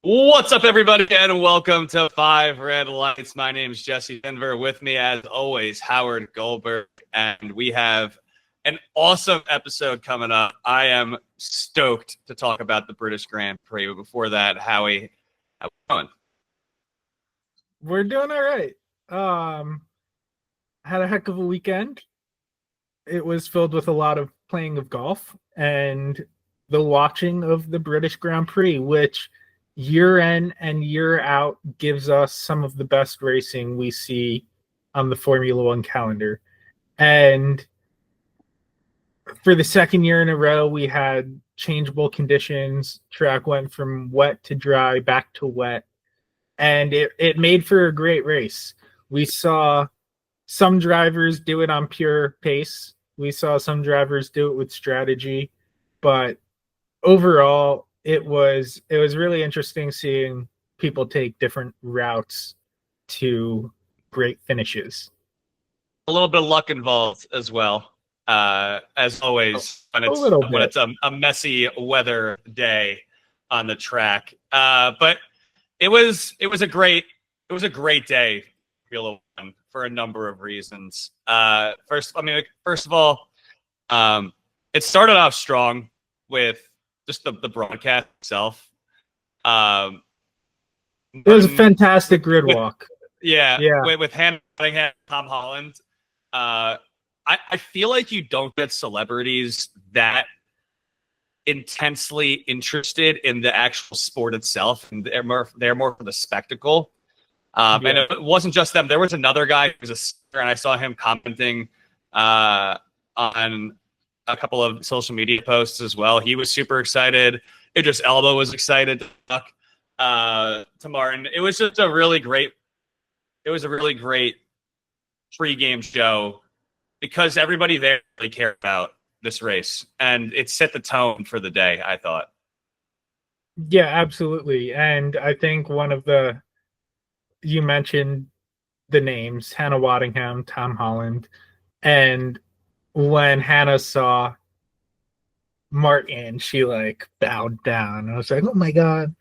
What's up, everybody, and welcome to Five Red Lights. My name is Jesse Denver. With me, as always, Howard Goldberg, and we have an awesome episode coming up. I am stoked to talk about the British Grand Prix. But before that, Howie, how we doing? We're doing all right. Had a heck of a weekend. It was filled with a lot of playing of golf and the watching of the British Grand Prix, which year in and year out gives us some of the best racing we see on the Formula One calendar. And for the second year in a row, we had changeable conditions. Track went from wet to dry, back to wet, and it made for a great race. We saw some drivers do it on pure pace. We saw some drivers do it with strategy, but overall, it was really interesting seeing people take different routes to great finishes. A little bit of luck involved as well, as always when it's a messy weather day on the track. But it was a great day, Formula One, for a number of reasons. First of all, it started off strong with just the broadcast itself. It was a fantastic grid walk. With Hannah Nottingham, Tom Holland. I feel like you don't get celebrities that intensely interested in the actual sport itself, and they're more for the spectacle. And it wasn't just them. There was another guy who was a singer, and I saw him commenting on a couple of social media posts as well. He was super excited. Idris Elba was excited to talk to Martin. It was just a really great pre-game show because everybody there really cared about this race, and it set the tone for the day, I thought. Yeah, absolutely. And I think you mentioned the names, Hannah Waddingham, Tom Holland, and when Hannah saw Martin, she bowed down. I was like, oh my God.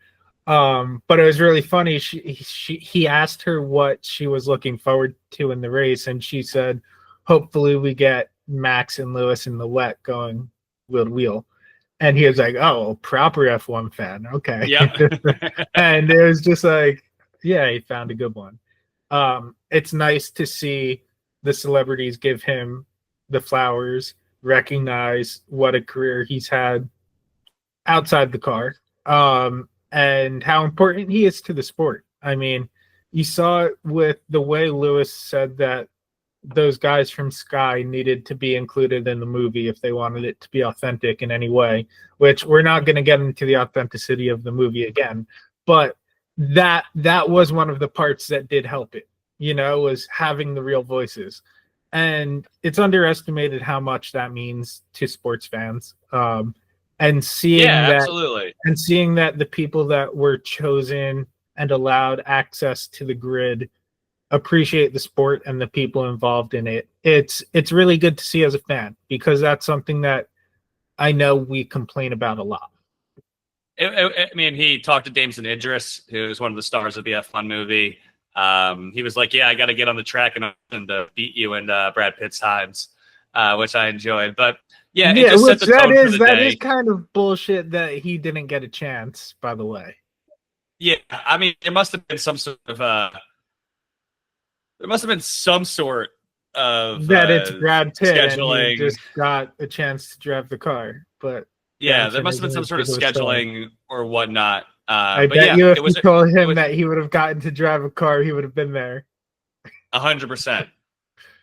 But it was really funny. He asked her what she was looking forward to in the race, and she said, hopefully we get Max and Lewis in the wet going wheel to wheel. And he was like, oh, proper F1 fan. Okay. Yep. And it was just like, yeah, he found a good one. It's nice to see the celebrities give him the flowers, recognize what a career he's had outside the car, and how important he is to the sport. I mean, you saw it with the way Lewis said that those guys from Sky needed to be included in the movie if they wanted it to be authentic in any way, which we're not going to get into the authenticity of the movie again, but that was one of the parts that did help it, was having the real voices. And it's underestimated how much that means to sports fans. And seeing absolutely. And seeing that the people that were chosen and allowed access to the grid appreciate the sport and the people involved in it. It's really good to see as a fan, because that's something that I know we complain about a lot. I mean, he talked to Damson Idris, who's one of the stars of the F1 movie. He was like, yeah, I got to get on the track and beat you in Brad Pitt's times, which I enjoyed. But yeah, it just set the tone for the day. That is kind of bullshit that he didn't get a chance, by the way. Yeah, I mean, there must have been some sort of that it's Brad Pitt scheduling. And he just got a chance to drive the car. But yeah, there must have been some sort of scheduling or whatnot. I bet you if you told him that he would have gotten to drive a car, he would have been there. 100%.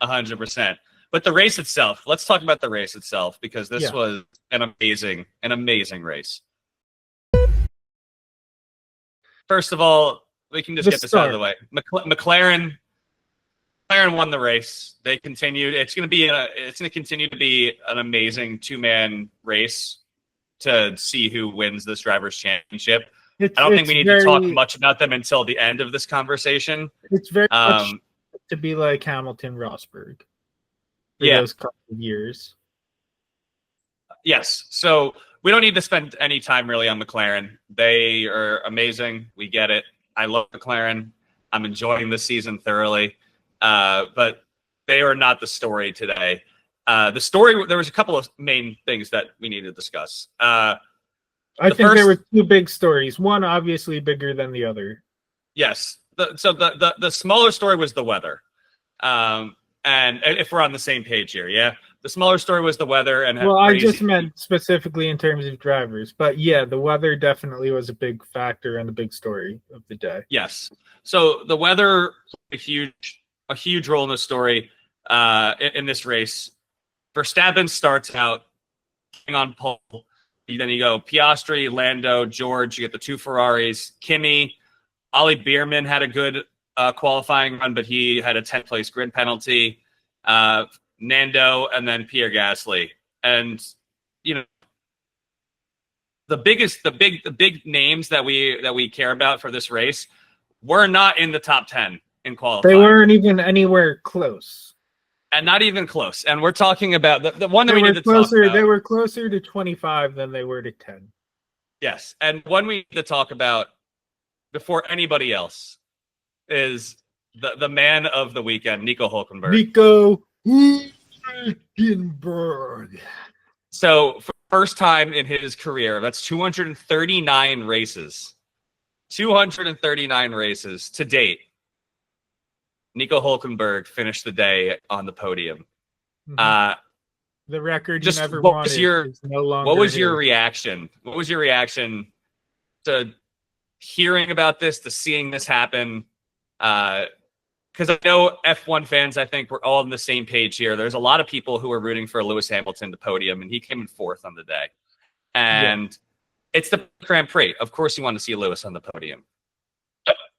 100%. But the race itself, let's talk about the race itself, because this was an amazing race. First of all, we can just get this out of the way. McLaren won the race. They continued. It's going to continue to be an amazing two-man race to see who wins this drivers' championship. I don't think we need to talk much about them until the end of this conversation. It's very much to be like Hamilton Rosberg for those couple of years. Yes. So we don't need to spend any time really on McLaren. They are amazing. We get it. I love McLaren. I'm enjoying this season thoroughly. But they are not the story today. The story, there was a couple of main things that we need to discuss. I think there were two big stories. One obviously bigger than the other. Yes. The smaller story was the weather. And if we're on the same page here, yeah. The smaller story was the weather. And well, I just meant specifically in terms of drivers. But yeah, the weather definitely was a big factor and the big story of the day. Yes. So the weather, a huge role in the story in this race. Verstappen starts out on pole. Then you go Piastri, Lando, George. You get the two Ferraris. Kimi, Ollie Bierman had a good qualifying run, but he had a 10th place grid penalty. Nando, and then Pierre Gasly. And you know, the big names that we care about for this race were not in the top 10 in qualifying. They weren't even anywhere close. And not even close. And we're talking about the one that we need to talk about. They were closer to 25 than they were to 10. Yes. And one we need to talk about before anybody else is the man of the weekend, Nico Hülkenberg. Nico Hülkenberg. So for the first time in his career, that's 239 races. 239 races to date. Nico Hülkenberg finished the day on the podium. The record just you never what wanted was your is no longer what was here. your reaction? What was your reaction to hearing about this, to seeing this happen? Because I know F1 fans, I think we're all on the same page here. There's a lot of people who are rooting for Lewis Hamilton to podium, and he came in fourth on the day. And it's the Grand Prix. Of course, you want to see Lewis on the podium.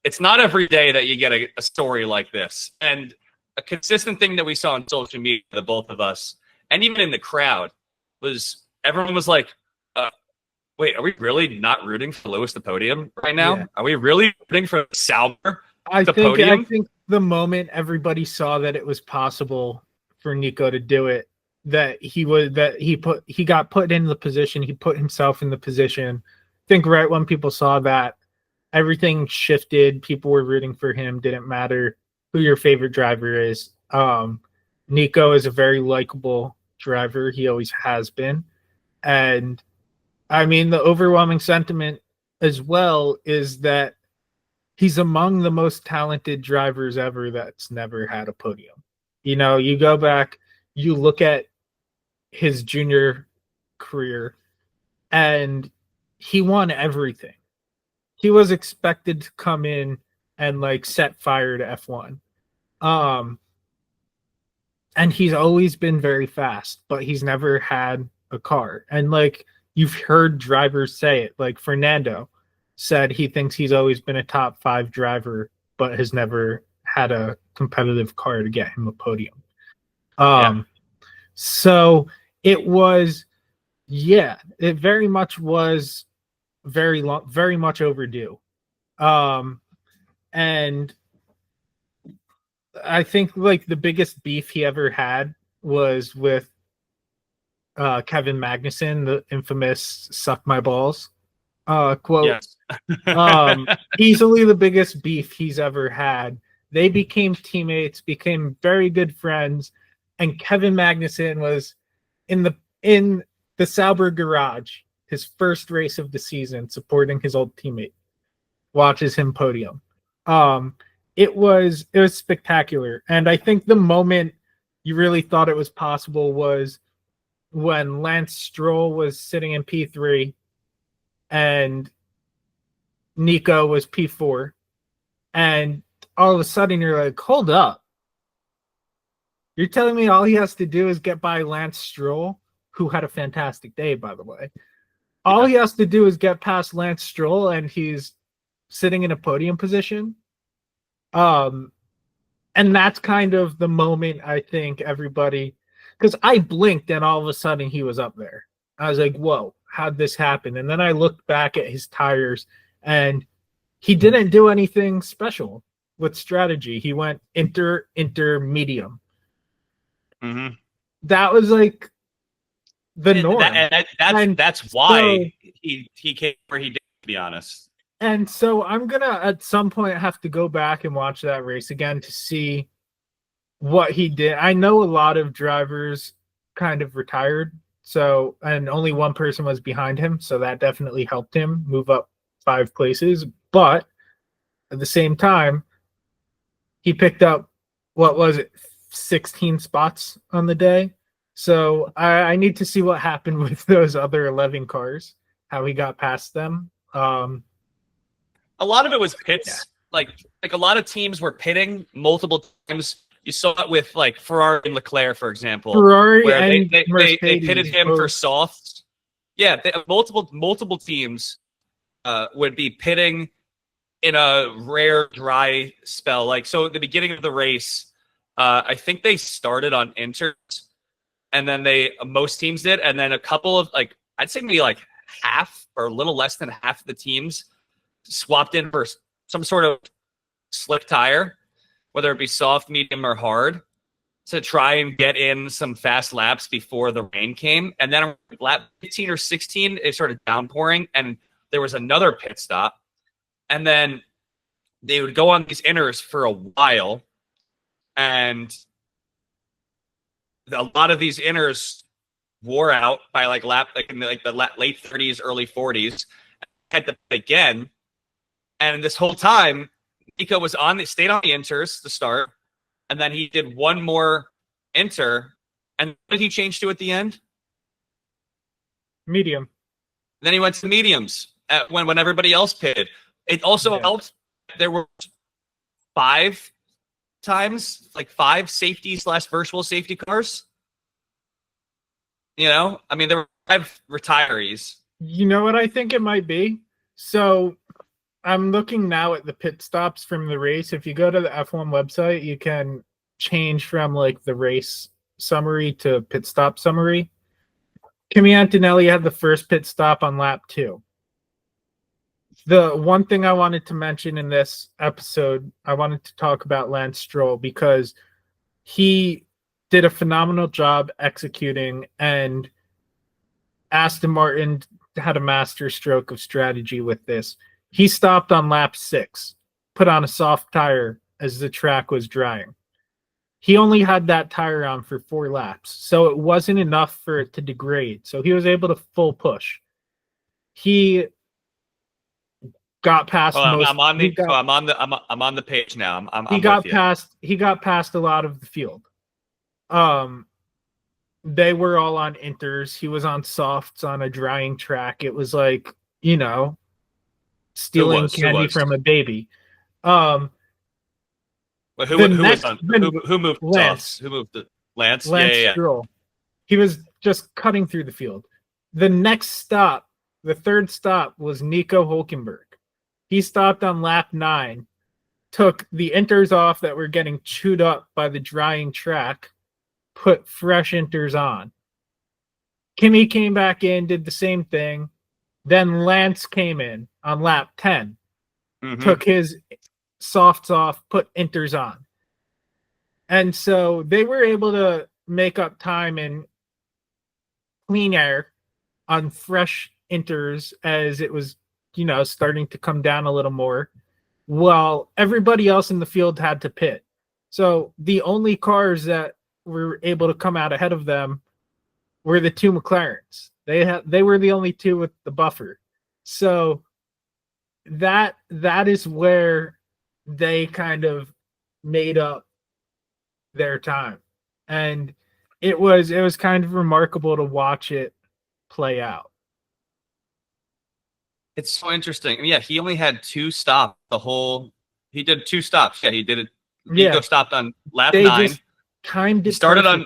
It's not every day that you get a story like this. And a consistent thing that we saw on social media, the both of us, and even in the crowd, was everyone was like, wait, are we really not rooting for Lewis to podium right now? Yeah. Are we really rooting for Sauber to podium? I think the moment everybody saw that it was possible for Nico to do it, he got put in the position, he put himself in the position. I think right when people saw that, everything shifted. People were rooting for him. Didn't matter who your favorite driver is. Nico is a very likable driver. He always has been. And I mean, the overwhelming sentiment as well is that he's among the most talented drivers ever that's never had a podium. You know, you go back, you look at his junior career, and he won everything. He was expected to come in and like set fire to F1. And he's always been very fast, but he's never had a car. And like you've heard drivers say it, like Fernando said he thinks he's always been a top 5 driver, but has never had a competitive car to get him a podium. So it was, it very much was very long, very much overdue. And I think like the biggest beef he ever had was with Kevin Magnussen, the infamous "suck my balls" quote. Yes. Easily the biggest beef he's ever had. They became teammates, became very good friends, and Kevin Magnussen was in the Sauber garage, his first race of the season, supporting his old teammate. Watches him podium. It was spectacular. And I think the moment you really thought it was possible was when Lance Stroll was sitting in P3 and Nico was P4. And all of a sudden you're like, hold up. You're telling me all he has to do is get by Lance Stroll, who had a fantastic day, by the way. All he has to do is get past Lance Stroll and he's sitting in a podium position. And that's kind of the moment I think everybody, because I blinked and all of a sudden he was up there. I was like, whoa, how'd this happen? And then I looked back at his tires and he didn't do anything special with strategy. He went inter, medium. Mm-hmm. That was like the norm. That's why he came where he did, to be honest. And so I'm gonna at some point have to go back and watch that race again to see what he did. I know a lot of drivers kind of retired, so and only one person was behind him, so that definitely helped him move up 5 places. But at the same time, he picked up, what was it, 16 spots on the day. So I need to see what happened with those other 11 cars, how he got past them. A lot of it was pits. Yeah. Like a lot of teams were pitting multiple times. You saw it with like Ferrari and Leclerc, for example. Ferrari where and they pitted him for softs. Yeah, multiple teams would be pitting in a rare dry spell. Like, so at the beginning of the race, I think they started on inters, and then most teams did, and then a couple of, like, I'd say maybe like half or a little less than half of the teams swapped in for some sort of slick tire, whether it be soft, medium, or hard, to try and get in some fast laps before the rain came. And then lap 15 or 16, it started downpouring, and there was another pit stop. And then they would go on these inners for a while, and a lot of these inners wore out by like in the late 30s, early 40s. Had to pit again, and this whole time Nico was stayed on the inters to start, and then he did one more inter, and what did he change to at the end? Medium. Then he went to mediums when everybody else pitted. It also helped. There were 5 times, like 5 safety/virtual safety cars. You know, I mean, there were 5 retirees. You know what I think it might be? So I'm looking now at the pit stops from the race. If you go to the F1 website, you can change from like the race summary to pit stop summary. Kimi Antonelli had the first pit stop on lap 2. The one thing I wanted to mention in this episode, I wanted to talk about Lance Stroll, because he did a phenomenal job executing, and Aston Martin had a master stroke of strategy with this. He stopped on lap 6, put on a soft tire as the track was drying. He only had that tire on for 4 laps, so it wasn't enough for it to degrade. So he was able to full push. He got past. I'm on the page now. He got past a lot of the field. They were all on inters. He was on softs on a drying track. It was like, you know, stealing candy from a baby. Who moved Lance? Who moved the Lance? Lance Stroll. He was just cutting through the field. The next stop, the third stop, was Nico Hülkenberg. He stopped on lap 9, took the inters off that were getting chewed up by the drying track, put fresh inters on. Kimi came back in, did the same thing. Then Lance came in on lap 10, took his softs off, put inters on. And so they were able to make up time in clean air on fresh inters as it was, you know, starting to come down a little more, while everybody else in the field had to pit. So the only cars that were able to come out ahead of them were the 2 McLarens. They were the only 2 with the buffer. So that is where they kind of made up their time. And it was kind of remarkable to watch it play out. It's so interesting. Yeah, he only had 2 stops he did 2 stops. Yeah, he did it. Nico stopped on lap 9. He started on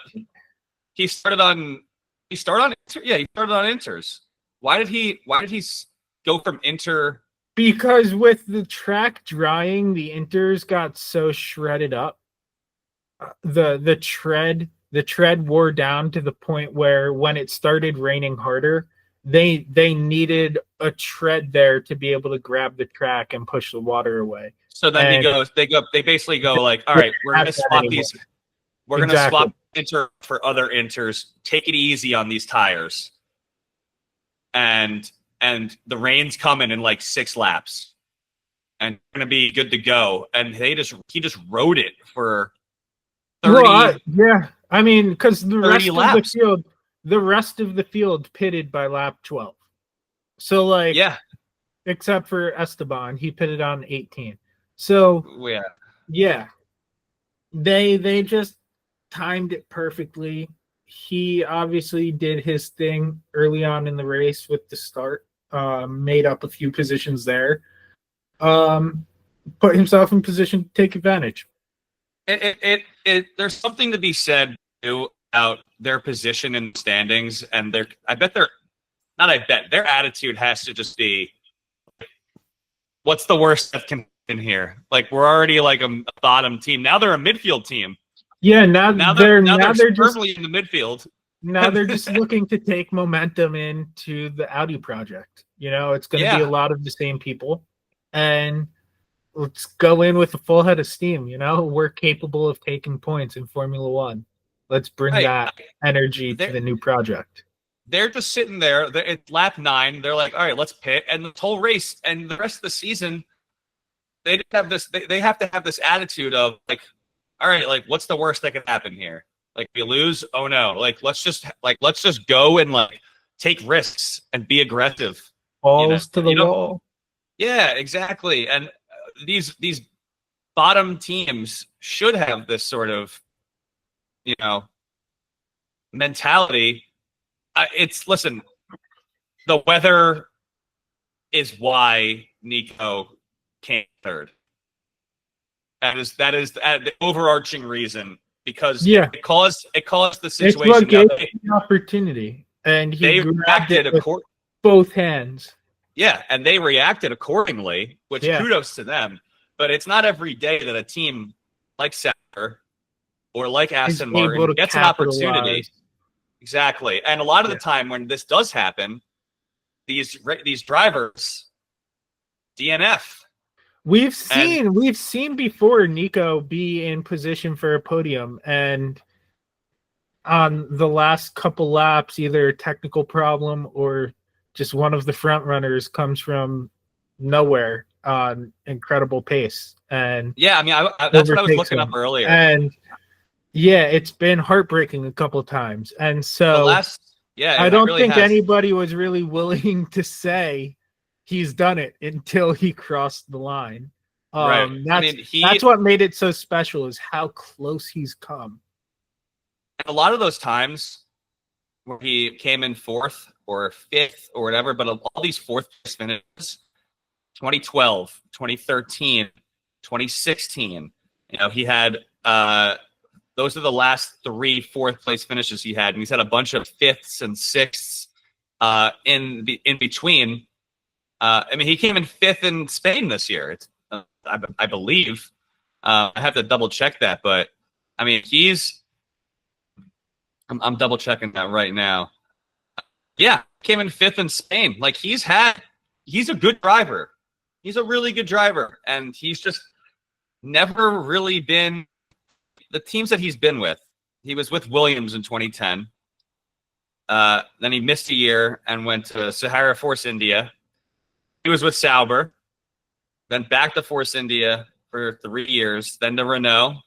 inters. Why did he go from inter? Because with the track drying, the inters got so shredded up. The tread wore down to the point where when it started raining harder, they needed a tread there to be able to grab the track and push the water away. So then they basically go like, all right, we're gonna swap these. We're gonna swap Inter for other Inters, take it easy on these tires. And the rain's coming in like 6 laps. And going to be good to go. And he just rode it for 30 I mean, because the rest of the field pitted by lap 12. So like, except for Esteban, he pitted on 18. So they just timed it perfectly. He obviously did his thing early on in the race with the start, made up a few positions there, put himself in position to take advantage. There's something to be said too about their position in the standings, and their attitude has to just be, what's the worst that can happen here? Like, we're already like a bottom team. Now they're a midfield team. Yeah, now they're firmly in the midfield. Now they're just looking to take momentum into the Audi project. You know, it's going to be a lot of the same people, and let's go in with a full head of steam. You know, we're capable of taking points in Formula One. Let's bring that energy to the new project. They're just sitting there. It's lap 9. They're like, all right, let's pit. And the whole race and the rest of the season, they have this. They have to have this attitude of like, all right, like, what's the worst that can happen here? Like, we lose. Oh no! Like, let's just go and like take risks and be aggressive. Balls to the wall. Yeah, exactly. And these bottom teams should have this sort of, mentality. Listen, the weather is why Nico came third. That is the overarching reason, because it caused the situation. It's what gave the opportunity, and they reacted both hands. Yeah, and they reacted accordingly, which kudos to them. But it's not every day that a team like Sauber or like Aston Martin gets an opportunity. Exactly. And a lot of the time when this does happen, these drivers DNF. We've seen before Nico be in position for a podium, and on the last couple laps, either a technical problem or just one of the front runners comes from nowhere on incredible pace. And that's what I was looking up earlier. And it's been heartbreaking a couple of times. And so I don't think anybody was really willing to say he's done it until he crossed the line. That's what made it so special, is how close he's come. A lot of those times where he came in 4th or 5th or whatever, but of all these 4th place finishes, 2012, 2013, 2016, he had those are the last 3 4th place finishes he had, and he's had a bunch of 5ths and 6ths in between. He came in 5th in Spain this year. I believe. I have to double check that, but I'm double checking that right now. Came in 5th in Spain. Like, he's a good driver. He's a really good driver, and he's just never really been the teams that he's been with. He was with Williams in 2010. Then he missed a year and went to Sahara Force India. He was with Sauber, then back to Force India for 3 years, then to Renault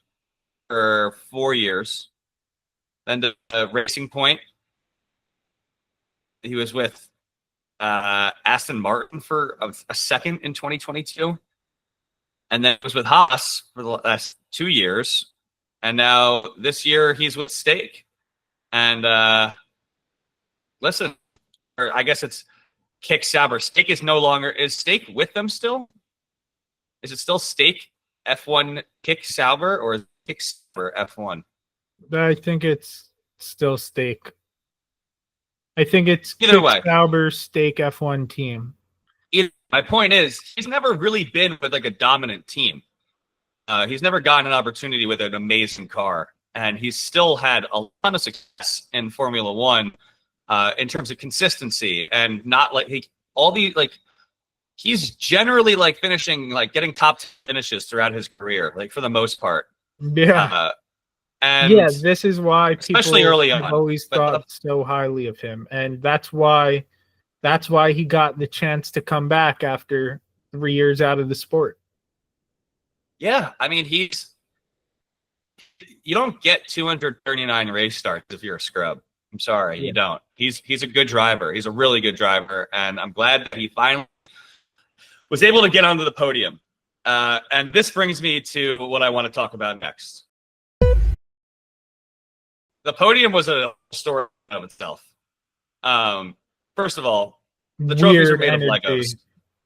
for 4 years, then to Racing Point. He was with Aston Martin for a second in 2022, and then was with Haas for the last 2 years, and now this year he's with Stake. And listen, or I guess it's Kick Sauber. Stake is no longer. Is Stake with them still? Is it still Stake F1 Kick Sauber, or is it Kick Sauber F1? I think it's still Stake. I think it's either way. Sauber Stake F1 team. My point is, he's never really been with like a dominant team. He's never gotten an opportunity with an amazing car, and he's still had a ton of success in Formula One in terms of consistency, and not like he's generally like finishing, like getting top finishes throughout his career, like for the most part. Yeah. And yeah, this is why people especially early on, have always thought so highly of him, and that's why he got the chance to come back after 3 years out of the sport. Yeah, I mean, you don't get 239 race starts if you're a scrub. I'm sorry, you don't. He's a good driver. He's a really good driver, and I'm glad that he finally was able to get onto the podium. And this brings me to what I want to talk about next. The podium was a story of itself. First of all, the trophies are made of Legos.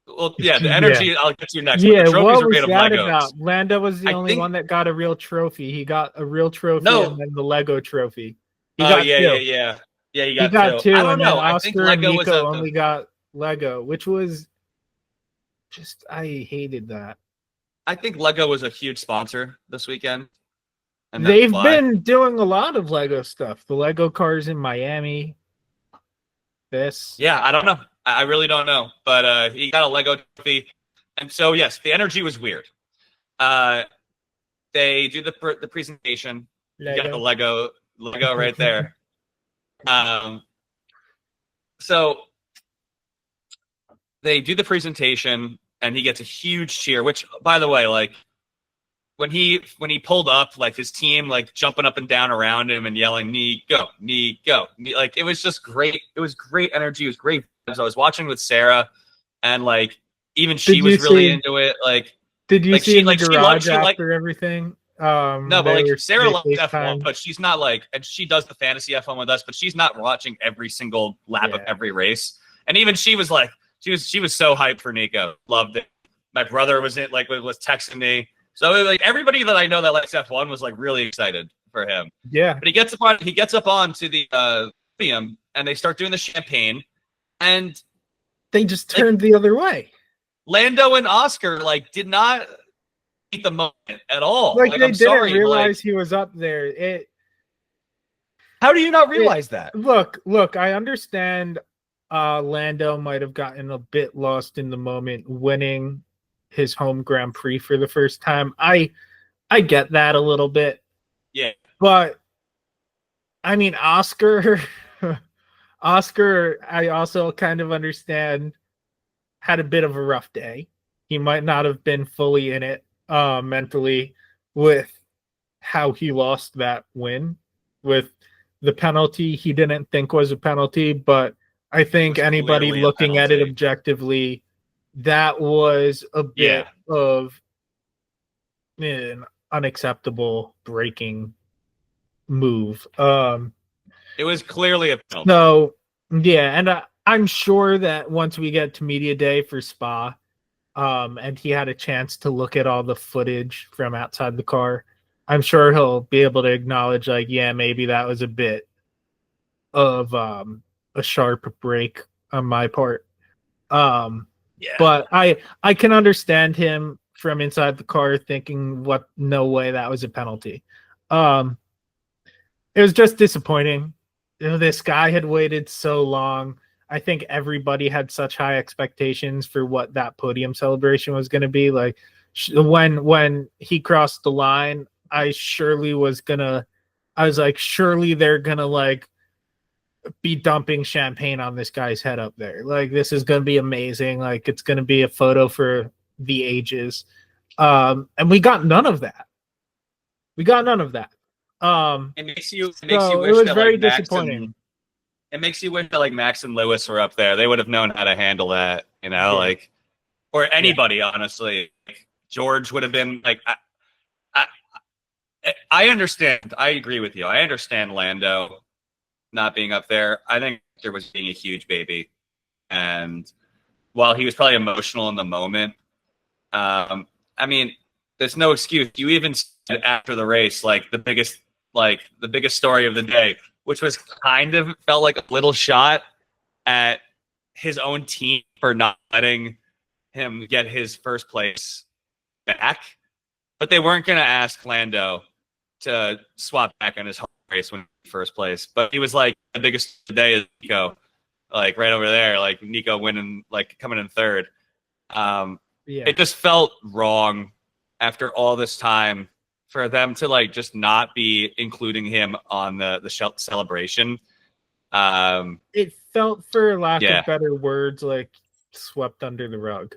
Well, yeah, the energy I'll get to next. Yeah, the trophies what are made was of that Legos. about? Lando was the only one that got a real trophy. He got a real trophy and then the Lego trophy. He got two. Yeah, he got two. I don't know. I think Oscar and Lego Nico only got Lego, which was just, I hated that. I think Lego was a huge sponsor this weekend. And they've been doing a lot of Lego stuff. The Lego cars in Miami. Yeah, I don't know. I really don't know. But he got a Lego trophy. And so, yes, the energy was weird. They do the presentation. You got the Lego right there. So they do the presentation, and he gets a huge cheer, which, by the way, like, when he pulled up, like, his team, like, jumping up and down around him and yelling, Nico, Nico. Like, it was just great. It was great energy. It was great. So I was watching with Sarah, and, like, even she was really into it. Like, did you see in the garage she after everything? No, but like Sarah loves F1, but she's not like, and she does the fantasy F1 with us, but she's not watching every single lap of every race. And even she was like, she was so hyped for Nico, loved it. My brother was texting me, so like everybody that I know that likes F1 was like really excited for him. Yeah, but he gets up onto the podium, and they start doing the champagne, and they just turned the other way. Lando and Oscar like did not eat the moment at all. Like they didn't realize he was up there. How do you not realize that? Look, I understand Lando might have gotten a bit lost in the moment winning his home Grand Prix for the first time. I get that a little bit. Yeah. But I mean, Oscar, I also kind of understand, had a bit of a rough day. He might not have been fully in it mentally with how he lost that win, with the penalty he didn't think was a penalty, but I think anybody looking at it objectively, that was a bit of an unacceptable braking move. It was clearly a penalty. So yeah, and I'm sure that once we get to media day for Spa, and he had a chance to look at all the footage from outside the car, I'm sure he'll be able to acknowledge, like, yeah, maybe that was a bit of a sharp break on my part. But I can understand him from inside the car thinking, no way that was a penalty. It was just disappointing. This guy had waited so long. I think everybody had such high expectations for what that podium celebration was going to be. Like, when he crossed the line, I was like, surely they're going to like be dumping champagne on this guy's head up there. Like, this is going to be amazing. Like, it's going to be a photo for the ages. And we got none of that. It makes you wish that, very like, disappointing. It makes you wish that like Max and Lewis were up there. They would have known how to handle that, like, or anybody, honestly. Like, George would have been like, I understand. I agree with you. I understand Lando not being up there. I think there was being a huge baby. And while he was probably emotional in the moment, I mean, there's no excuse. You even said after the race, like the biggest story of the day, which was kind of felt like a little shot at his own team for not letting him get his first place back. But they weren't going to ask Lando to swap back on his home race when first place. But he was like, the biggest today is Nico, like right over there, like Nico winning, like coming in third. It just felt wrong after all this time for them to like just not be including him on the celebration. It felt, for lack Yeah. of better words, like swept under the rug.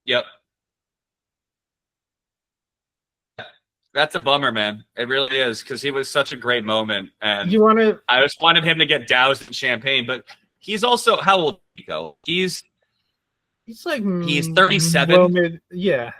Yep. That's a bummer, man. It really is, because he was such a great moment, and I just wanted him to get doused in champagne. But he's also, how old is Nico? He's 37. Yeah.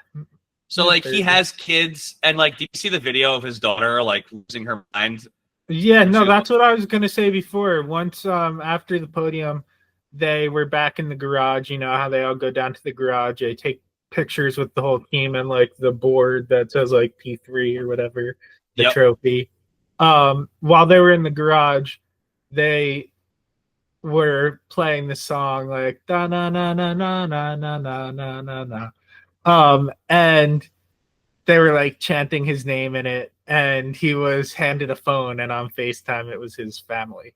So like he has kids, and like, do you see the video of his daughter like losing her mind? Yeah, no, that's what I was gonna say before. Once after the podium, they were back in the garage. You know how they all go down to the garage, they take pictures with the whole team and like the board that says like P3 or whatever, the trophy. While they were in the garage, they were playing the song like da na na na na na na na na na na. And they were like chanting his name in it, and he was handed a phone, and on FaceTime it was his family.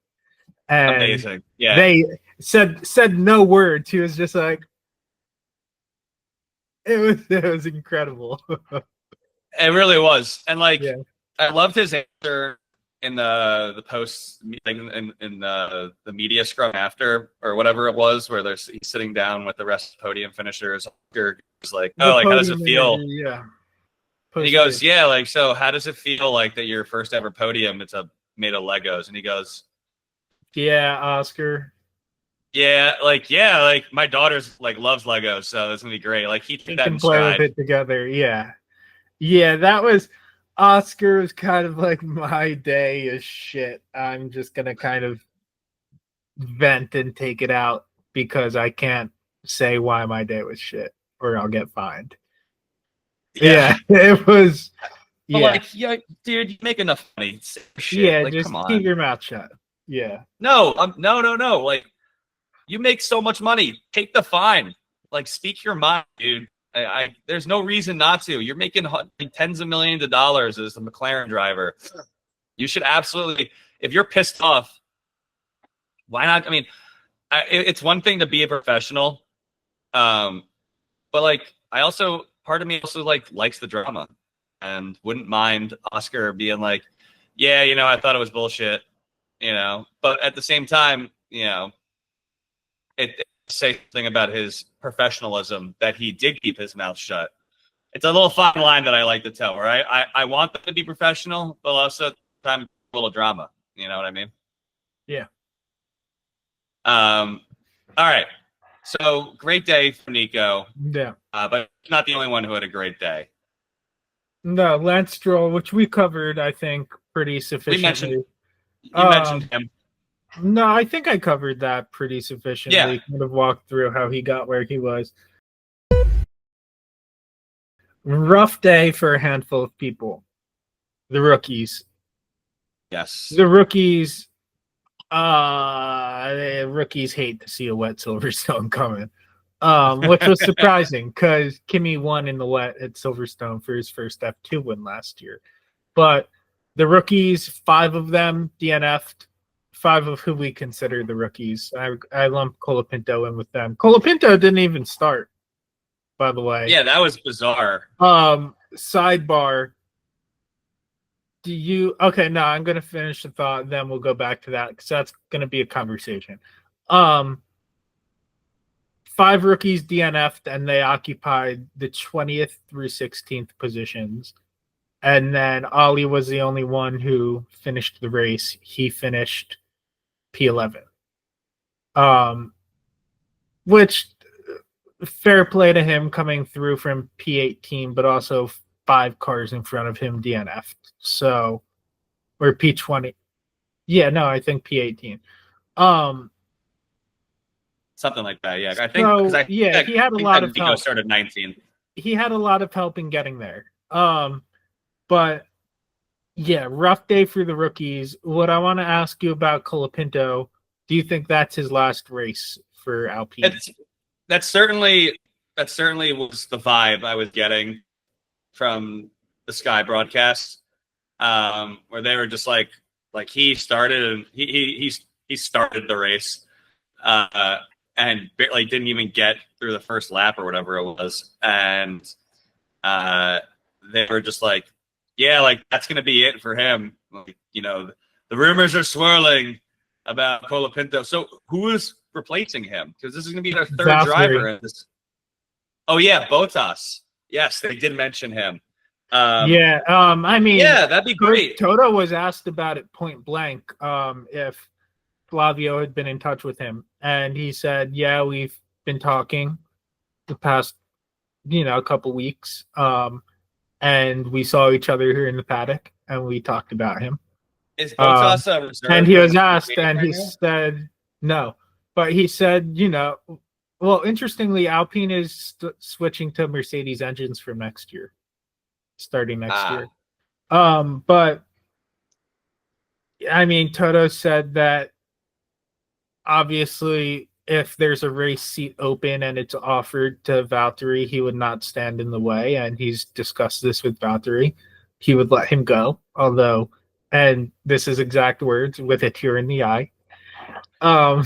And amazing. Yeah. They said no words. He was just like, it was incredible. It really was. And like, I loved his answer in the post, like in the media scrum after, or whatever it was, where he's sitting down with the rest of the podium finishers. He's like, oh, like, how does it feel? Yeah. And he goes, yeah, like, so how does it feel like that your first ever podium, it's made of Legos? And he goes, yeah, Oscar. Yeah, like my daughter's like loves Legos, so it's gonna be great. Like he took that can in play stride. with it together. Yeah, that was Oscar. Was kind of like, my day is shit. I'm just gonna kind of vent and take it out because I can't say why my day was shit, or I'll get fined. Yeah, it was. But like, dude, you make enough money. Shit. Yeah, like, just come on. keep your mouth shut. Yeah. No. Like, you make so much money. Take the fine. Like, speak your mind, dude. There's no reason not to. You're making tens of millions of dollars as a McLaren driver. You should absolutely, if you're pissed off, why not? I mean, it's one thing to be a professional, but like, part of me also like likes the drama, and wouldn't mind Oscar being like, yeah, I thought it was bullshit, but at the same time, it say something about his professionalism that he did keep his mouth shut. It's a little fine line that I like to tell, right? I want them to be professional, but also at the time, a little drama. You know what I mean? Yeah. All right. So great day for Nico. Yeah. But not the only one who had a great day. No, Lance Stroll, which we covered, I think, pretty sufficiently. You mentioned him. No, I think I covered that pretty sufficiently. Yeah. Kind of walked through how he got where he was. Rough day for a handful of people. The rookies. Yes. The rookies hate to see a wet Silverstone coming. Which was surprising because Kimi won in the wet at Silverstone for his first F2 win last year. But the rookies, 5 of them DNF'd. 5 of who we consider the rookies. I lump Colapinto in with them. Colapinto didn't even start, by the way. Yeah, that was bizarre. Sidebar. No, I'm going to finish the thought, then we'll go back to that because that's going to be a conversation. 5 rookies DNF'd, and they occupied the 20th through 16th positions. And then Ollie was the only one who finished the race. He finished P11. Which, fair play to him coming through from P18, but also 5 cars in front of him DNF'd. So, or P20. Yeah, no, I think P18. Something like that, yeah. I think he had a lot of help. Started 19. He had a lot of help in getting there. But yeah, rough day for the rookies. What I want to ask you about Colapinto, do you think that's his last race for Alpine? That certainly was the vibe I was getting from the Sky broadcast, where they were just like he started and he started the race, and like didn't even get through the first lap or whatever it was, and they were just like, yeah, like that's gonna be it for him. Like, you know, the rumors are swirling about Colapinto. So who is replacing him? Because this is gonna be their third driver in this. Oh yeah, Bottas. Yes, they did mention him. I mean, yeah, that'd be great. Toto was asked about it point blank, if Flavio had been in touch with him, and he said, "Yeah, we've been talking the past, a couple weeks, and we saw each other here in the paddock, and we talked about him." Is Bottas a reserve? And he was asked, and he said no, but he said, well, interestingly, Alpine is switching to Mercedes engines from next year, starting next year. But I mean, Toto said that obviously if there's a race seat open and it's offered to Valtteri, he would not stand in the way. And he's discussed this with Valtteri. He would let him go, although, and this is exact words, with a tear in the eye. Can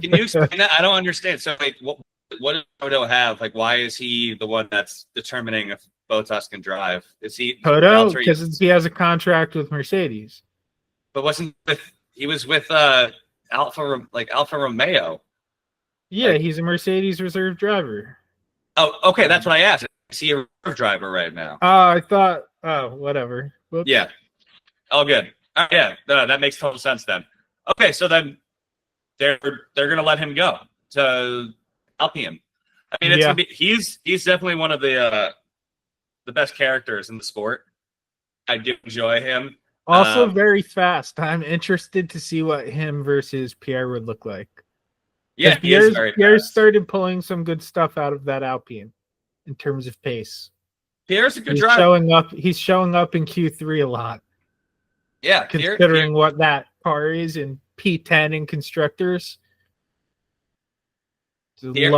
you explain that? I don't understand. So, like, what does Toto have? Like, why is he the one that's determining if Bottas can drive? Is he Toto? Because he has a contract with Mercedes. But he was with Alfa Romeo? Yeah, like, he's a Mercedes reserve driver. Oh, okay, that's what I asked. Is he a reserve driver right now? I thought. Oh, whatever. Whoops. Yeah. All good. Yeah, no, that makes total sense then. Okay, so then they're gonna let him go to Alpine. I mean, it's gonna be, he's definitely one of the best characters in the sport. I do enjoy him. Also very fast. I'm interested to see what him versus Pierre would look like. Yeah, Pierre started pulling some good stuff out of that Alpine in terms of pace. Pierre's a good driver. He's showing up in Q3 a lot. Yeah, considering what that car is in P10 in constructors. Pierre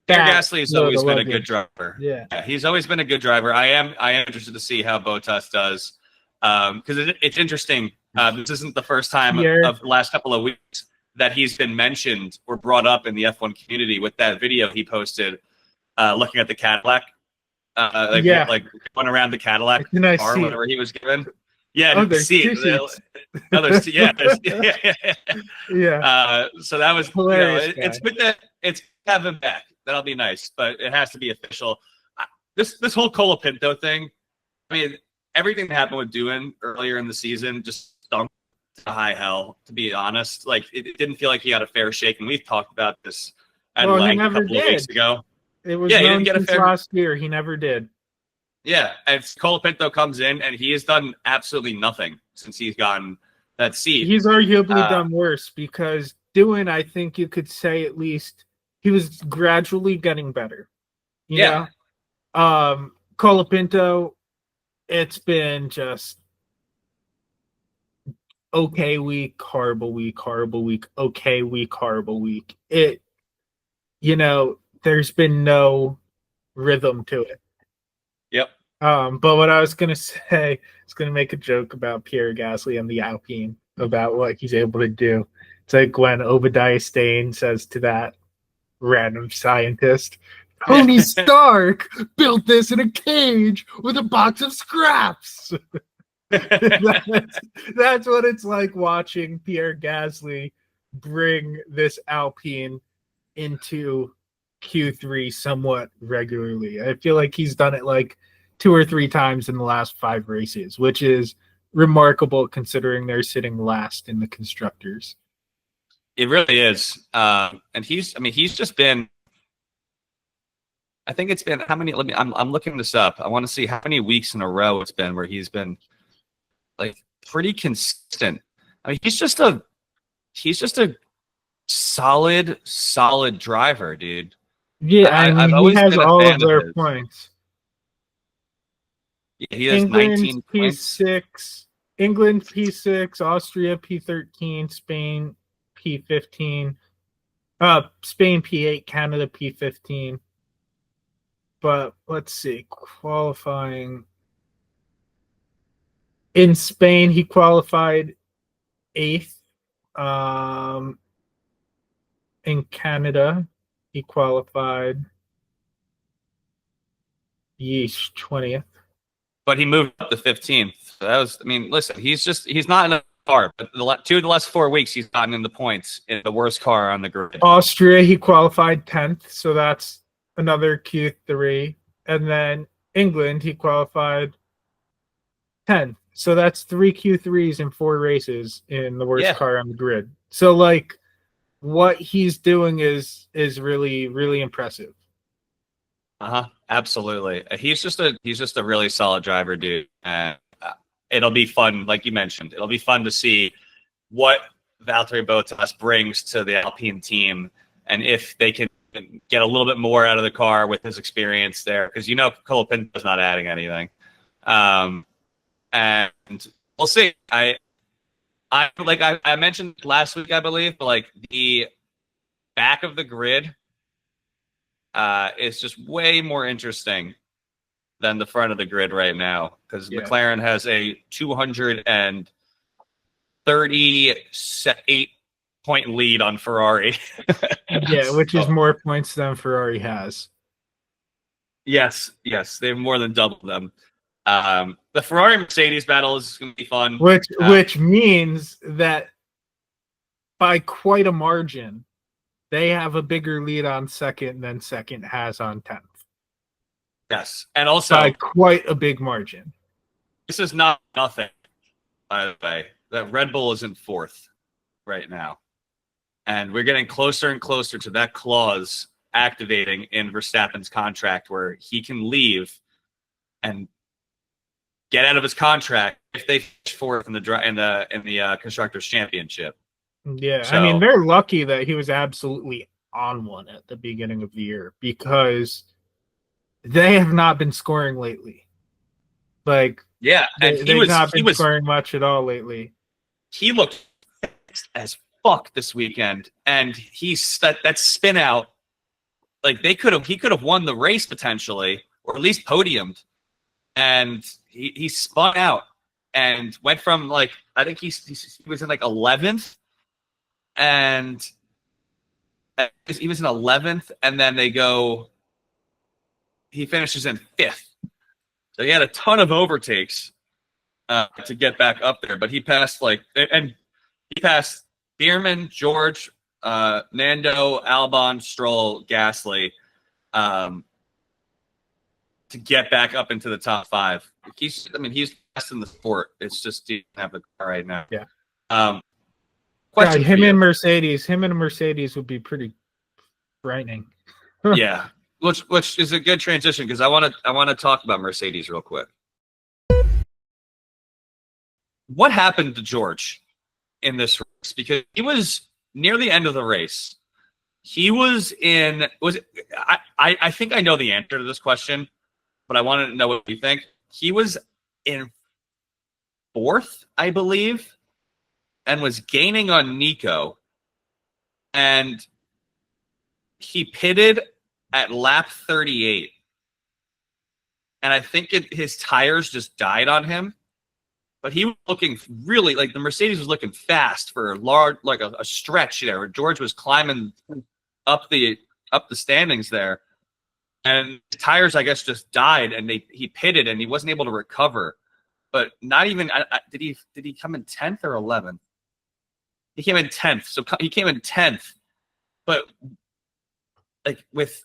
Gasly has always been a good driver. Yeah, he's always been a good driver. I am interested to see how Bottas does, because it's interesting. This isn't the first time of the last couple of weeks that he's been mentioned or brought up in the F1 community with that video he posted, looking at the Cadillac, like going around the Cadillac car, whatever he was given. Yeah, see others. Yeah. So that was hilarious. It's good that it's have him back. That'll be nice, but it has to be official. This whole Colapinto thing. I mean, everything that happened with Doohan earlier in the season just stunk to high hell. To be honest, like it didn't feel like he got a fair shake, and we've talked about this at length a couple of weeks ago. It was he didn't get a fair last year. He never did. Yeah, and Colapinto comes in, and he has done absolutely nothing since he's gotten that seat. He's arguably done worse because Doohan, I think you could say at least he was gradually getting better. You know? Colapinto, it's been just okay week, horrible week, horrible week, okay week, horrible week. There's been no rhythm to it. Yep. But what I was gonna say is gonna make a joke about Pierre Gasly and the Alpine about what he's able to do. It's like when Obadiah Stane says to that random scientist, Tony Stark built this in a cage with a box of scraps. That's what it's like watching Pierre Gasly bring this Alpine into Q3 somewhat regularly. I feel like he's done it like 2 or 3 times in the last 5 races, which is remarkable considering they're sitting last in the constructors. It really is. And he's just been, I think it's been how many, I'm looking this up. I want to see how many weeks in a row it's been where he's been like pretty consistent. I mean, he's just a solid driver, dude. Yeah, I've always he has been all of their points. Yeah, he has England 19 points. P6, England P6, Austria P13, Spain P15, Spain P8, Canada P15. But let's see, qualifying in Spain, he qualified 8th. In Canada, he qualified 20th. but he moved up to 15th. So that was, I mean, listen, he's not in a car, but two of the last 4 weeks he's gotten in the points in the worst car on the grid. Austria, he qualified 10th, so that's another Q3. And then England, he qualified 10th. So that's 3 Q3s in 4 races in the worst car on the grid. So like what he's doing is really, really impressive. Absolutely. He's just a really solid driver, dude. And it'll be fun, like you mentioned. It'll be fun to see what Valtteri Bottas brings to the Alpine team, and if they can get a little bit more out of the car with his experience there, because Colapinto's not adding anything. And we'll see. I mentioned last week, I believe, but like the back of the grid is just way more interesting than the front of the grid right now, because McLaren has a 238-point lead on Ferrari. Yeah, which is more points than Ferrari has. Yes, they have more than double them. The Ferrari-Mercedes battle is going to be fun. Which means that by quite a margin, they have a bigger lead on second than second has on 10th. Yes, and also by quite a big margin. This is not nothing, by the way. That Red Bull is in 4th right now. And we're getting closer and closer to that clause activating in Verstappen's contract where he can leave and get out of his contract if they finish 4th in the Constructors' Championship. Yeah, so, I mean, they're lucky that he was absolutely on one at the beginning of the year, because they have not been scoring lately. Like, yeah, and they've not been scoring much at all lately. He looked as fuck this weekend, and he's that spin out. Like he could have won the race potentially, or at least podiumed, and he spun out and went from like, I think he was in like 11th, and he was in 11th, and then he finishes in 5th. So he had a ton of overtakes to get back up there, but he passed Bierman, George, Nando, Albon, Stroll, Gasly, to get back up into the top 5. He's best in the sport. It's just he doesn't have the car right now. Yeah. Him and Mercedes would be pretty frightening. Yeah. Which is a good transition, because I want to talk about Mercedes real quick. What happened to George in this race? Because he was near the end of the race. He was in I think I know the answer to this question, but I want to know what you think. He was in 4th, I believe, and was gaining on Nico, and he pitted at lap 38, and I think his tires just died on him. But he was looking really, like, the Mercedes was looking fast for a stretch there, where George was climbing up the standings there, and his tires, I guess, just died, and he pitted, and he wasn't able to recover. But not even did he come in 10th or 11th? He came in 10th, so he came in 10th, but like with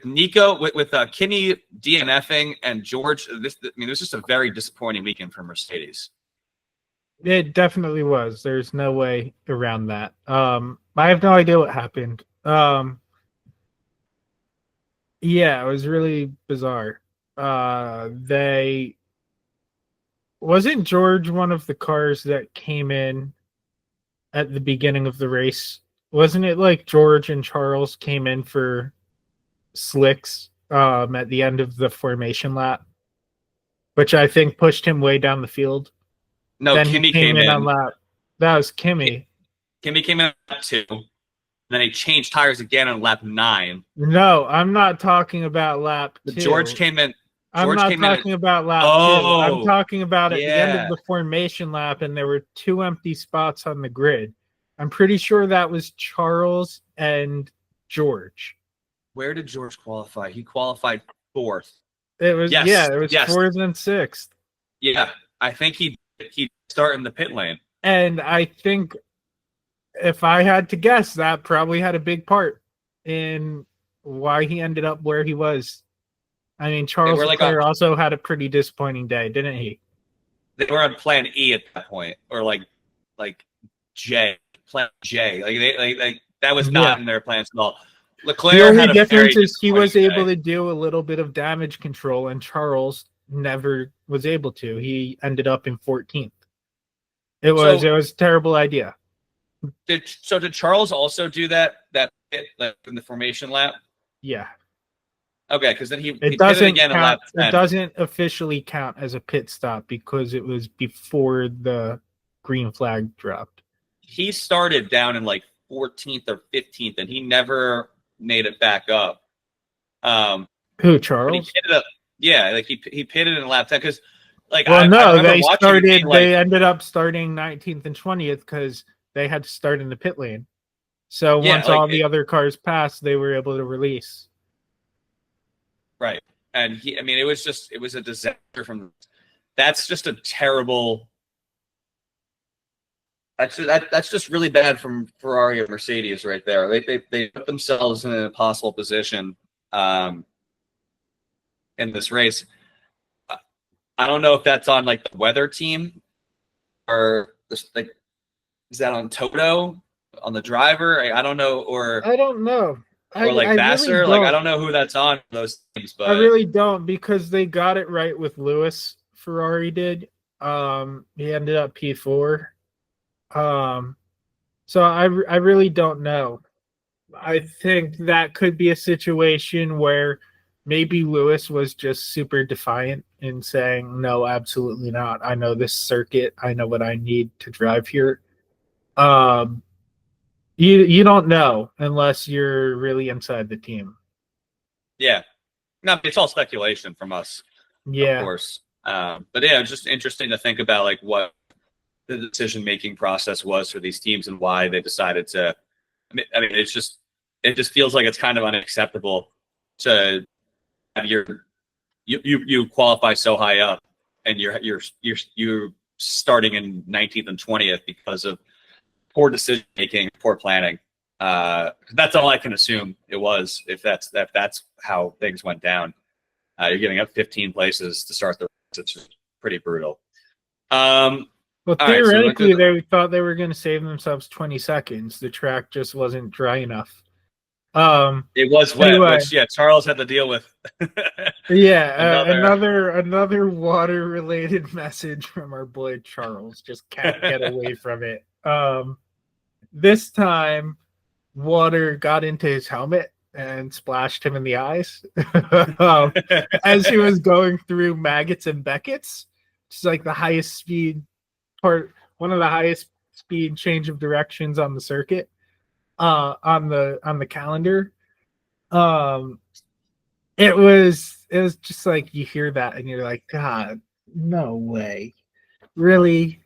Nico, with Kimi DNFing and George, this was just a very disappointing weekend for Mercedes. It definitely was. There's no way around that. I have no idea what happened. Yeah, it was really bizarre. Wasn't George one of the cars that came in at the beginning of the race? Wasn't it like George and Charles came in for slicks at the end of the formation lap, which I think pushed him way down the field? No, then Kimi came in on lap. That was Kimi. Kimi came in on lap 2. Then he changed tires again on lap 9. No, I'm not talking about lap 2. George came in. I'm not talking about lap 2. I'm talking about at the end of the formation lap, and there were 2 empty spots on the grid. I'm pretty sure that was Charles and George. Where did George qualify? He qualified 4th. It was Yes, it was yes. fourth and sixth. Yeah, I think he start in the pit lane. And I think if I had to guess, that probably had a big part in why he ended up where he was. I mean, Charles Leclerc also had a pretty disappointing day, didn't he? They were on plan E at that point, or like J, plan J. Like that was not in their plans at all. Leclerc the only had a difference is he was able day. to do a little bit of damage control, and Charles never was able to. He ended up in 14th. It was a terrible idea. Did Charles also do that hit in the formation lap? Yeah. Okay, because then he doesn't pitted again in lap 10. It doesn't officially count as a pit stop because it was before the green flag dropped. He started down in like 14th or 15th, and he never made it back up. Who, Charles? He pitted up, yeah, like he pitted in lap 10 because, like, they ended up starting 19th and 20th because they had to start in the pit lane. So once all the other cars passed, they were able to release. Right. And it was a disaster from. That's just a terrible. That's just really bad from Ferrari and Mercedes right there. They put themselves in an impossible position in this race. I don't know if that's on like the weather team or just like, is that on Toto, on the driver? I don't know, or I don't know. Or like Vassar, really I don't know who that's on those teams, but I really don't, because they got it right with Lewis. Ferrari did. He ended up P4. So I really don't know. I think that could be a situation where maybe Lewis was just super defiant in saying, no, absolutely not. I know this circuit. I know what I need to drive here. You don't know unless you're really inside the team. Yeah. No, it's all speculation from us. Yeah. Of course. But yeah, it's just interesting to think about like what the decision-making process was for these teams and why they decided to. I mean, it just feels like it's kind of unacceptable to have you qualify so high up and you're starting in 19th and 20th because of poor decision making, poor planning. That's all I can assume it was. If that's how things went down, you're giving up 15 places to start the race. It's pretty brutal. Well, theoretically, they thought they were going to save themselves 20 seconds. The track just wasn't dry enough. It was wet, anyway, which Charles had to deal with. Another water-related message from our boy Charles. Just can't get away from it. This time, water got into his helmet and splashed him in the eyes as he was going through Maggots and Beckett's, which is like the highest speed part, one of the highest speed change of directions on the circuit, on the calendar. It was just like you hear that and you're like, God, no way, really?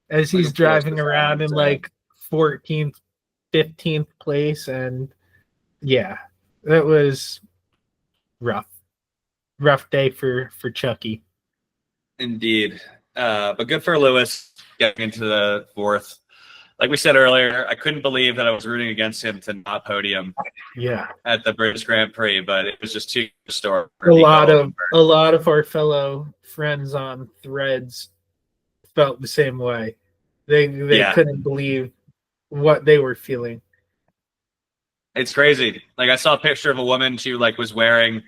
As he's driving around in like 14th, 15th place, and yeah, it was rough day for Chucky. Indeed. But good for Lewis getting into the fourth. Like we said earlier, I couldn't believe that I was rooting against him to not podium. Yeah. At the British Grand Prix, but it was just too story. A lot of our fellow friends on threads felt the same way. They couldn't believe what they were feeling. It's crazy. Like I saw a picture of a woman, she like was wearing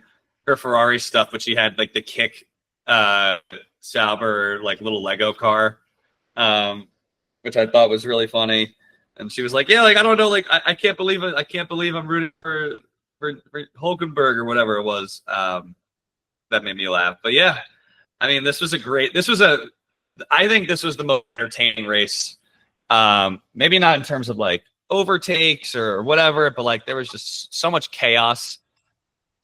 her Ferrari stuff, but she had like the kick Sauber like little Lego car, which I thought was really funny. And she was like, "Yeah, like I don't know, like I can't believe it. I can't believe I'm rooting for Hülkenberg or whatever it was." That made me laugh. But yeah, I mean, I think this was the most entertaining race. Maybe not in terms of like overtakes or whatever, but like there was just so much chaos,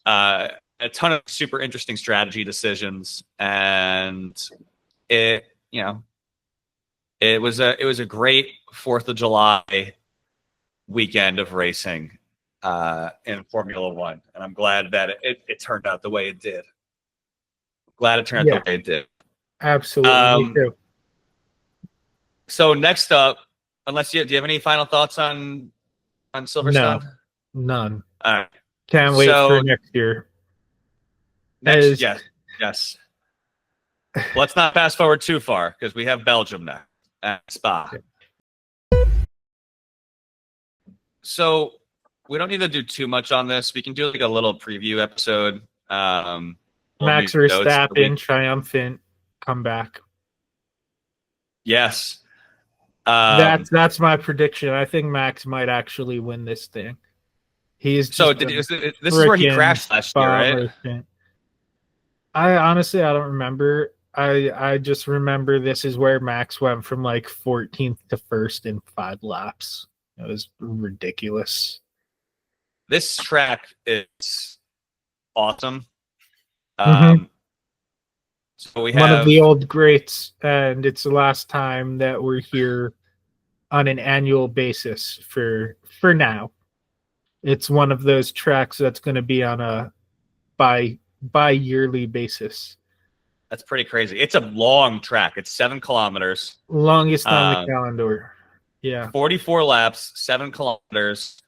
a ton of super interesting strategy decisions, and it was a great 4th of July weekend of racing in Formula One, and I'm glad that it turned out the way it did. Glad it turned out the way it did. Absolutely, me too. So next up, do you have any final thoughts on Silverstone? No, none. All right. Can't wait for next year. Yes. Let's not fast forward too far because we have Belgium now at Spa. So we don't need to do too much on this. We can do like a little preview episode. Max Verstappen triumphant comeback. Yes. That's my prediction. I think Max might actually win this thing. This is where he crashed last year, right? I honestly don't remember. I just remember this is where Max went from like 14th to 1st in 5 laps. It was ridiculous. This track is awesome. So we have one of the old greats, and it's the last time that we're here on an annual basis for now. It's one of those tracks that's going to be on a bi-yearly basis. That's pretty crazy. It's a long track. It's 7 kilometers. Longest on the calendar. Yeah. 44 laps, 7 kilometers.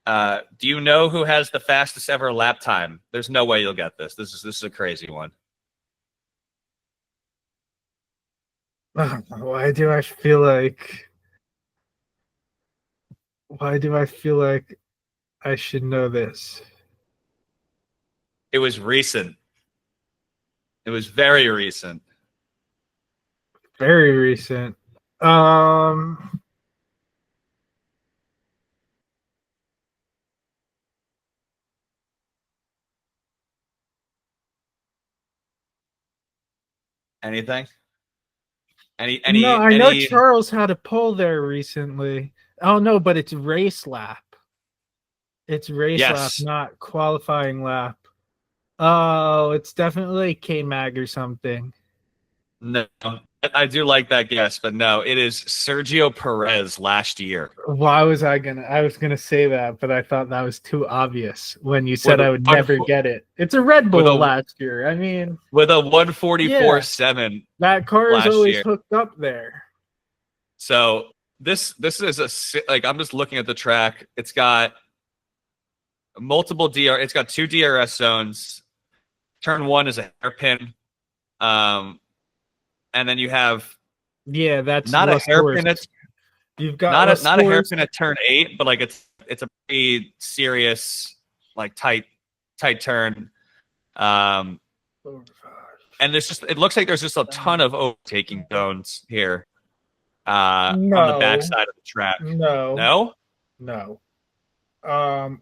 Do you know who has the fastest ever lap time? There's no way you'll get this. This is a crazy one. Why do I feel like I should know this? It was recent. It was very recent. Very recent. Anything? I know Charles had a pole there recently. Oh no, but it's race lap. It's race lap, not qualifying lap. Oh, it's definitely K-Mag or something. No, I do like that guess, but no, it is Sergio Perez last year. Why was I was gonna say that, but I thought that was too obvious when you said I would never get it. It's a Red Bull last year. I mean, with a 144.7. That car is always hooked up there. So this is I'm just looking at the track. It's got multiple it's got 2 DRS zones. Turn 1 is a hairpin. And then you have that's not a hairpin. You've got not a hairpin at turn 8, but like it's a pretty serious, like tight turn. And it looks like there's just a ton of overtaking zones here on the backside of the track. No.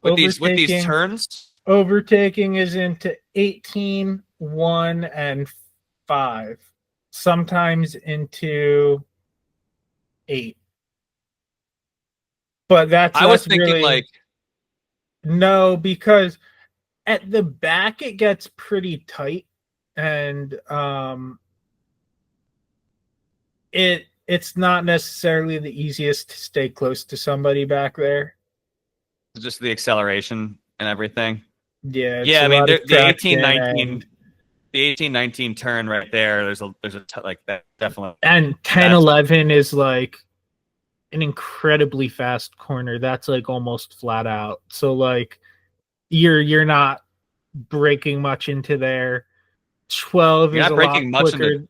With these turns, overtaking is into 18, 1, and 5. Sometimes into 8. But I was thinking really, no, because at the back it gets pretty tight, and it's not necessarily the easiest to stay close to somebody back there. Just the acceleration and everything. Yeah. I mean, the 18-19. The 18-19 turn right there. There's a like that definitely. And 10-11 is like an incredibly fast corner. That's like almost flat out. So like you're not breaking much into there. 12 is a lot quicker.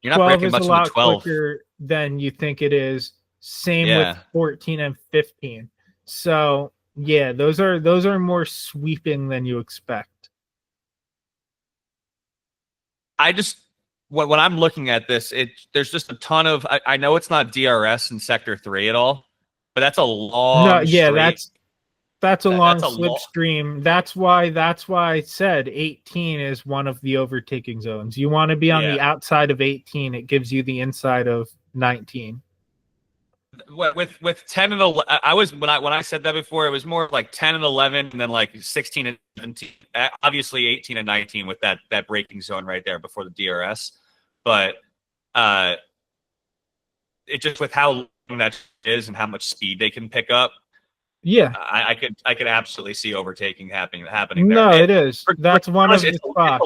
You're not breaking much into 12. Quicker than you think it is. Same with 14 and 15. So yeah, those are more sweeping than you expect. When I'm looking at this, there's just a ton of. I know it's not DRS in Sector 3 at all, but that's a long. That's a long slipstream. That's why I said 18 is one of the overtaking zones. You want to be on the outside of 18. It gives you the inside of 19. With 10 and 11, when I said that before, it was more like 10 and 11, and then like 16 and 17. Obviously 18 and 19 with that braking zone right there before the DRS, but it just with how long that is and how much speed they can pick up, Yeah. I could absolutely see overtaking happening there. No, it is. That's one of the spots.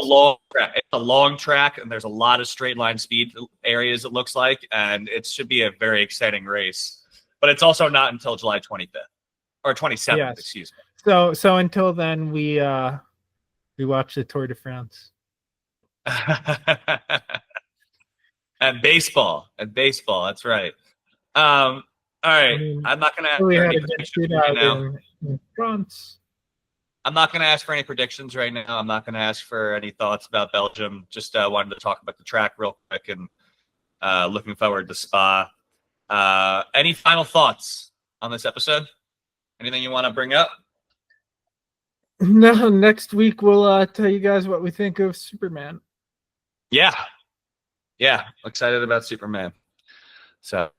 It's a long track, and there's a lot of straight line speed areas, it looks like, and it should be a very exciting race. But it's also not until July 25th or 27th, Yes. excuse me. So until then, we watch the Tour de France. And baseball. That's right. All right. I mean, I'm not going to ask we for had any a good predictions shootout right now. in France. I'm not going to ask for any predictions right now. I'm not going to ask for any thoughts about Belgium. Just wanted to talk about the track real quick and looking forward to Spa. Any final thoughts on this episode? Anything you want to bring up? No, next week we'll tell you guys what we think of Superman. Yeah. Excited about Superman. So,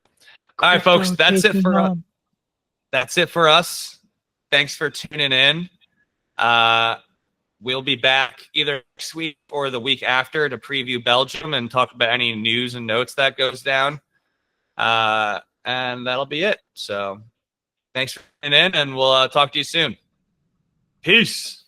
all right, folks, that's it for us. That's it for us. Thanks for tuning in. We'll be back either next week or the week after to preview Belgium and talk about any news and notes that goes down. And that'll be it. So thanks for tuning in, and we'll talk to you soon. Peace.